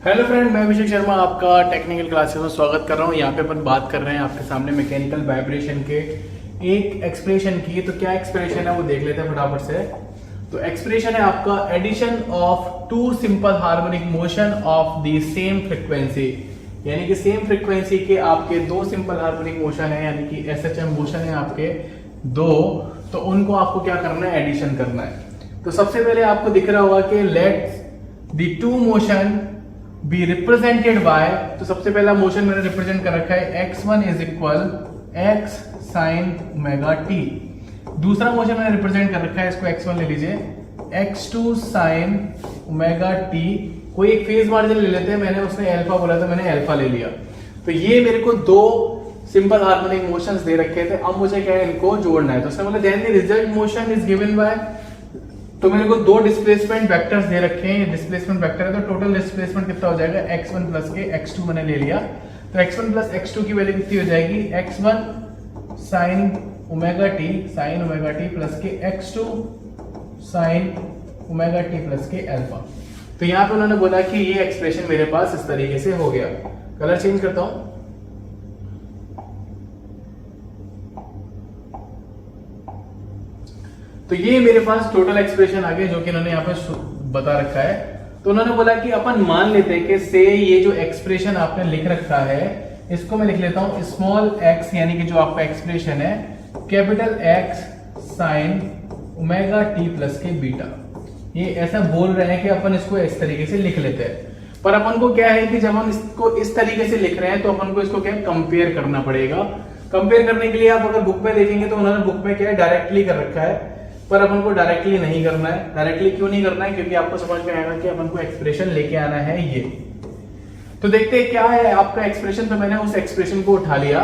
Hello friend, मैं अभिषेक शर्मा आपका technical classes में स्वागत कर रहा हूँ। यहाँ पे अपन बात कर रहे हैं आपके सामने मैकेनिकल वाइब्रेशन के एक एक्सप्रेशन की। तो क्या एक्सप्रेशन है वो देख लेते हैं फटाफट से। तो एक्सप्रेशन है आपका addition of two simple harmonic motion of the same frequency, यानी कि सेम फ्रीक्वेंसी के आपके दो सिंपल हार्मोनिक मोशन है, यानी कि एसएचएम मोशन है आपके दो। तो उनको आपको क्या करना है, एडिशन करना है। तो सबसे पहले आपको दिख रहा होगा कि let the two motion be represented by, तो सबसे पहला मोशन मैंने रिप्रेजेंट कर रखा है x1 is equal x sign omega T. दूसरा मोशन मैंने रिप्रेजेंट कर रखा है, इसको x1 ले लीजिए, x2 साइन ओमेगा टी। कोई एक फेज मार्जिन ले लेते हैं, मैंने उसने अल्फा बोला था, मैंने अल्फा ले लिया। तो ये मेरे को दो सिंपल हार्मोनिक मोशंस दे रखे थे, अब मुझे क्या है, इनको जोड़ना है। तो उसने बोला then the result motion is given by, तो मेरे को दो डिस्प्लेसमेंट वेक्टर्स दे रखे हैं, डिस्प्लेसमेंट वेक्टर है, तो टोटल डिस्प्लेसमेंट कितना हो जाएगा, x1 प्लस के x2 मैंने ले लिया। तो x1 प्लस x2 की वैल्यू कितनी हो जाएगी, x1 sign omega T plus के x2 sine omega T plus के अल्फा। तो यहाँ पे उन्होंने बोला कि ये एक्सप्रेशन मेरे पास इस तरीके से हो गया। कलर चेंज करता हूं। तो ये मेरे पास टोटल एक्सप्रेशन आ गया जो कि इन्होंने यहाँ पे बता रखा है। तो उन्होंने बोला कि अपन मान लेते हैं कि से ये जो एक्सप्रेशन आपने लिख रखा है, इसको मैं लिख लेता हूं स्मॉल x, यानी कि जो आपका एक्सप्रेशन है capital X sign omega T plus के बीटा। ये ऐसा बोल रहे हैं कि अपन इसको इस तरीके से लिख लेते हैं, पर अपन को क्या है कि जब हम इसको इस तरीके से लिख रहे हैं तो अपन को इसको क्या कंपेयर करना पड़ेगा। कंपेयर करने के लिए आप अगर बुक में देखेंगे तो उन्होंने बुक में क्या है, डायरेक्टली कर रखा है, पर अपन को डायरेक्टली नहीं करना है। डायरेक्टली क्यों नहीं करना है, क्योंकि आपको समझ में आएगा कि अपन को एक्सप्रेशन लेके आना है ये। तो देखते हैं क्या है आपका एक्सप्रेशन। तो मैंने उस एक्सप्रेशन को उठा लिया।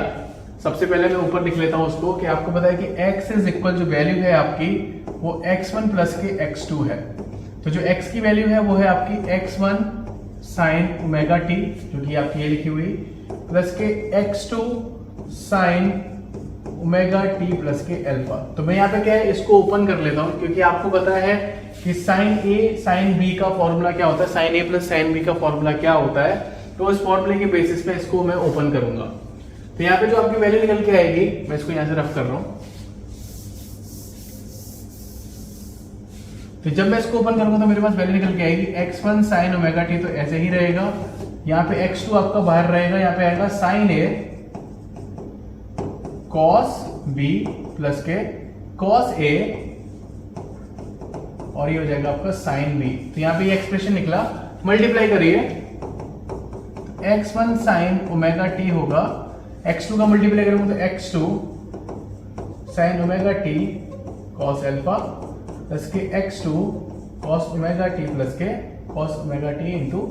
सबसे पहले मैं ऊपर लिख लेता हूं उसको, कि आपको पता है कि x इज इक्वल जो वैल्यू है आपकी वो x1 प्लस के x2 है। तो जो x की वैल्यू है वो है आपकी x1 साइन ओमेगा टी, जो कि आपकी ये लिखी हुई, प्लस के x2 sine omega T plus के अल्फा। तो मैं यहाँ पे क्या है, इसको ओपन कर लेता हूं, क्योंकि आपको पता है कि साइन ए साइन बी का फॉर्मूला क्या होता है, साइन ए प्लस साइन बी का फॉर्मूला क्या होता है। तो इस फॉर्मूले के बेसिस पे इसको मैं ओपन करूंगा। तो यहाँ पे जो आपकी वैल्यू निकल के आएगी, मैं इसको यहाँ से रफ कर रहा हूं। तो जब मैं इसको ओपन करूंगा तो मेरे पास वैल्यू निकल के आएगी x1 साइन ओमेगा टी, तो ऐसे ही रहेगा। यहाँ पे x2 आपका बाहर रहेगा, यहाँ पे आएगा साइन ए कॉस बी प्लस के कॉस ए, और ये हो जाएगा आपका साइन बी। तो यहाँ पे ये एक्सप्रेशन निकला, मल्टीप्लाई करिए, x1 साइन ओमेगा टी होगा, x2 का मल्टीप्लाई करूंगा तो x2 sine omega T cos alpha plus के x2 cos omega T plus के cos omega T into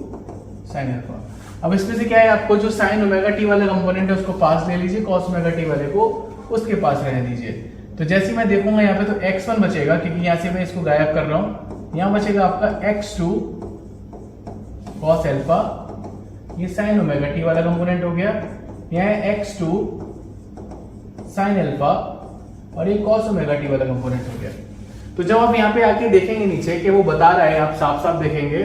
sine alpha. अब इसमें से क्या है, आपको जो साइन ओमेगा टी वाला कंपोनेंट है उसको पास ले लीजिए, कॉस ओमेगा टी वाले को उसके पास रहने दीजिए। तो जैसे मैं देखूंगा यहाँ पे तो x1 बचेगा, क्योंकि यहाँ से मैं इसको गायब कर रहा हूं। यहाँ बचेगा आपका x2 कॉस अल्फा, ये साइन ओमेगा टी वाला कंपोनेंट हो गया। यहाँ है x2 साइन अल्फा, और ये कॉस ओमेगा टी वाला कंपोनेंट हो गया। तो जब आप यहाँ पे आके देखेंगे नीचे कि वो बता रहा है, आप साफ साफ देखेंगे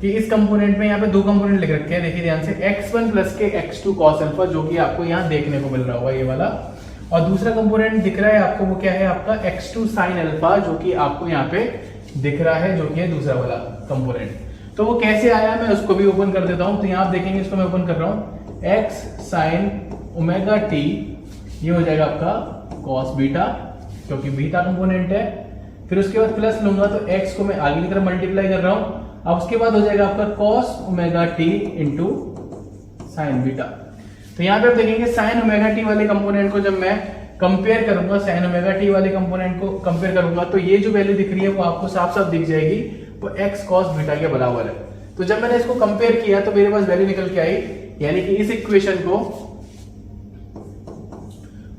कि इस कंपोनेंट में यहाँ पे दो कंपोनेंट लिख रखे हैं, देखिए ध्यान से, x1 प्लस के x2 कॉस अल्फा, जो कि आपको यहाँ देखने को मिल रहा होगा ये वाला, और दूसरा कंपोनेंट दिख रहा है आपको, वो क्या है आपका x2 साइन अल्फा, जो कि आपको यहाँ पे दिख रहा है, जो कि है दूसरा वाला कंपोनेंट। तो वो कैसे आया, मैं उसको भी ओपन कर देता हूं। तो यहाँ आप देखेंगे, इसको मैं ओपन कर रहा हूं, x साइन ओमेगा टी, ये हो जाएगा आपका कॉस बीटा, क्योंकि बीटा कंपोनेंट है। फिर उसके बाद प्लस लूंगा तो x को मैं आगे की तरफ मल्टीप्लाई कर रहा हूं। अब उसके बाद हो जाएगा आपका cos omega T into sign beta. तो यहाँ पे आप देखेंगे साइन ओमेगा टी वाले कंपोनेंट को जब मैं कंपेयर करूंगा, साइन ओमेगा टी वाले कंपोनेंट को कंपेयर करूंगा, तो ये जो वैल्यू दिख रही है वो आपको साफ साफ दिख जाएगी, वो x कॉस बीटा के बराबर है। तो जब मैंने इसको कंपेयर किया तो मेरे पास वैल्यू निकल के आई, यानी कि इस इक्वेशन को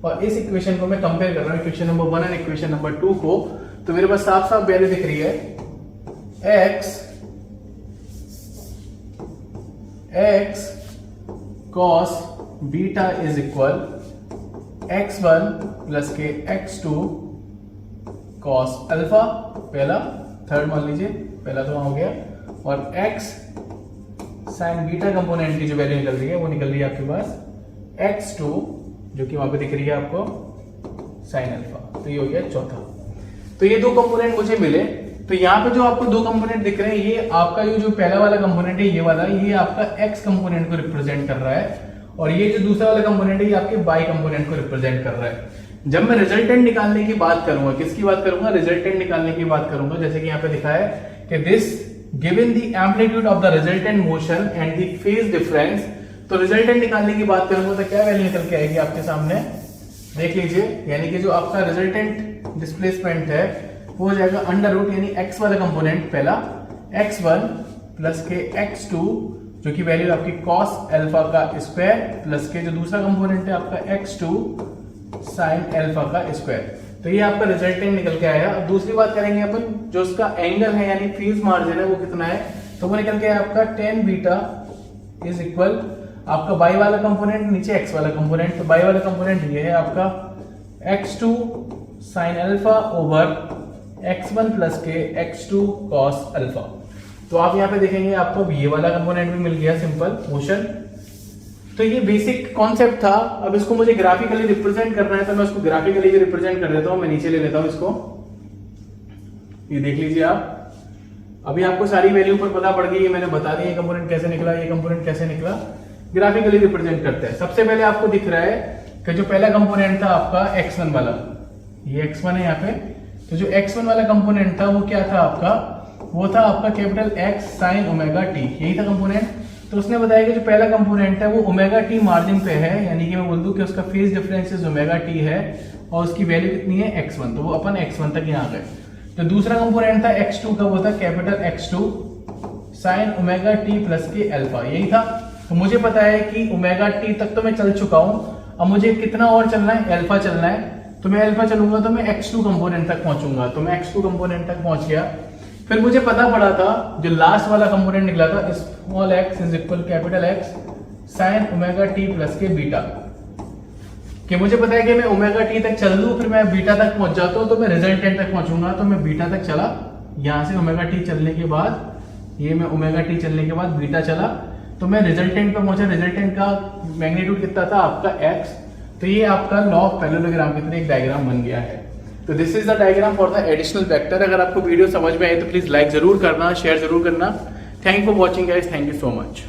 और इस इक्वेशन को मैं कंपेयर कर रहा हूं, इक्वेशन नंबर 1 और इक्वेशन नंबर 2 को। तो मेरे पास साफ साफ वैल्यू दिख रही है, x cos beta is equal x1 plus के x2 कॉस अल्फा, पहला, थर्ड मान लीजिए, पहला तो वहां हो गया, और x साइन बीटा कंपोनेंट की जो वैल्यू निकल रही है वो निकल रही है आपके पास x2 जो कि वहां पे दिख रही है आपको साइन अल्फा। तो ये हो गया चौथा। तो ये दो कंपोनेंट मुझे मिले। तो यहाँ पे जो आपको दो कंपोनेंट दिख रहे हैं ये आपका जो पहला वाला कंपोनेंट है ये वाला, ये आपका x कंपोनेंट को रिप्रेजेंट कर रहा है और ये जो दूसरा वाला कंपोनेंट है ये आपके y कंपोनेंट को रिप्रेजेंट कर रहा है। जब मैं रिजल्टेंट निकालने की बात करूंगा, किसकी बात करूंगा, रिजल्टेंट निकालने की बात करूंगा, जैसे कि यहाँ पे लिखा है कि this given the amplitude of the resultant motion and the phase difference. तो रिजल्टेंट निकालने की बात करूंगा तो क्या वैल्यू निकल के आएगी आपके सामने, देख लीजिए। यानी कि जो आपका रिजल्टेंट डिस्प्लेसमेंट है वो हो जाएगा अंडर रूट, यानी x वाला कंपोनेंट पहला x1 प्लस के x2 जो कि वैल्यू आपकी cos अल्फा का स्क्वायर प्लस के जो दूसरा कंपोनेंट है आपका x2 sin अल्फा का स्क्वायर। तो ये आपका रिजल्टेंट निकल के आया। अब दूसरी बात करेंगे अपन, जो उसका एंगल है यानी फेज मार्जिन है वो कितना है, तो वो निकल के आया आपका tan बीटा इज इक्वल आपका y वाला कंपोनेंट नीचे x वाला कंपोनेंट। तो y वाला कंपोनेंट ये है आपका x2 sin alpha over x1 plus के x2 cos अल्फा। तो आप यहाँ पे देखेंगे आपको ये वाला कंपोनेंट भी मिल गया, सिंपल मोशन। तो ये बेसिक कॉन्सेप्ट था। अब इसको मुझे ग्राफिकली रिप्रेजेंट करना है तो मैं उसको ग्राफिकली भी रिप्रेजेंट कर देता हूं। मैं नीचे ले लेता हूं इसको, ये देख लीजिए आप। अभी आपको सारी वैल्यू पर पता पड़ गई है, मैंने बता दी ये कंपोनेंट कैसे निकला, ये कंपोनेंट कैसे निकला। ग्राफिकली रिप्रेजेंट करते हैं। सबसे पहले आपको दिख रहा है कि जो पहला कंपोनेंट था आपका x1 वाला, ये x1 है यहाँ पे। तो जो x1 वाला कंपोनेंट था वो क्या था आपका, वो था आपका capital X sin omega t, यही था कंपोनेंट। तो उसने बताया कि जो पहला कंपोनेंट है वो ओमेगा टी मार्जिन पे है, यानी कि मैं बोल दूं कि उसका phase difference is omega T है और उसकी वैल्यू कितनी है x1, तो वो अपन x1 तक यहाँ गए। तो दूसरा कंपोनेंट था x2 का, वो था capital X2 sin omega T plus के अल्फा, यही था। तो मुझे पता है कि ओमेगा टी तक तो मैं चल चुका हूं, अब मुझे कितना और चलना है, अल्फा चलना है। तो मैं अल्फा चलूंगा तो मैं x2 कंपोनेंट तक पहुंचूंगा। तो मैं x2 कंपोनेंट तक पहुंच गया। फिर मुझे पता पड़ा था जो लास्ट वाला कंपोनेंट निकला था small x is equal capital X sin omega T plus के बीटा, कि मुझे पता है कि मैं ओमेगा टी तक चल लूं फिर मैं बीटा तक पहुंच जाता हूं तो मैं रिजल्टेंट तक पहुंचूंगा। तो मैं बीटा तक चला, यहां से ओमेगा टी चलने के बाद ये मैं ओमेगा टी चलने के बाद बीटा चला तो मैं रिजल्टेंट पे पहुंचा। रिजल्टेंट का मैग्नीट्यूड कितना था आपका x। तो ये आपका लॉ ऑफ पैरेललोग्राम की तरह एक डायग्राम बन गया है। तो this is the diagram for the additional vector. अगर आपको वीडियो समझ में आए तो प्लीज लाइक जरूर करना, शेयर जरूर करना। Thank you for watching guys, thank you so much.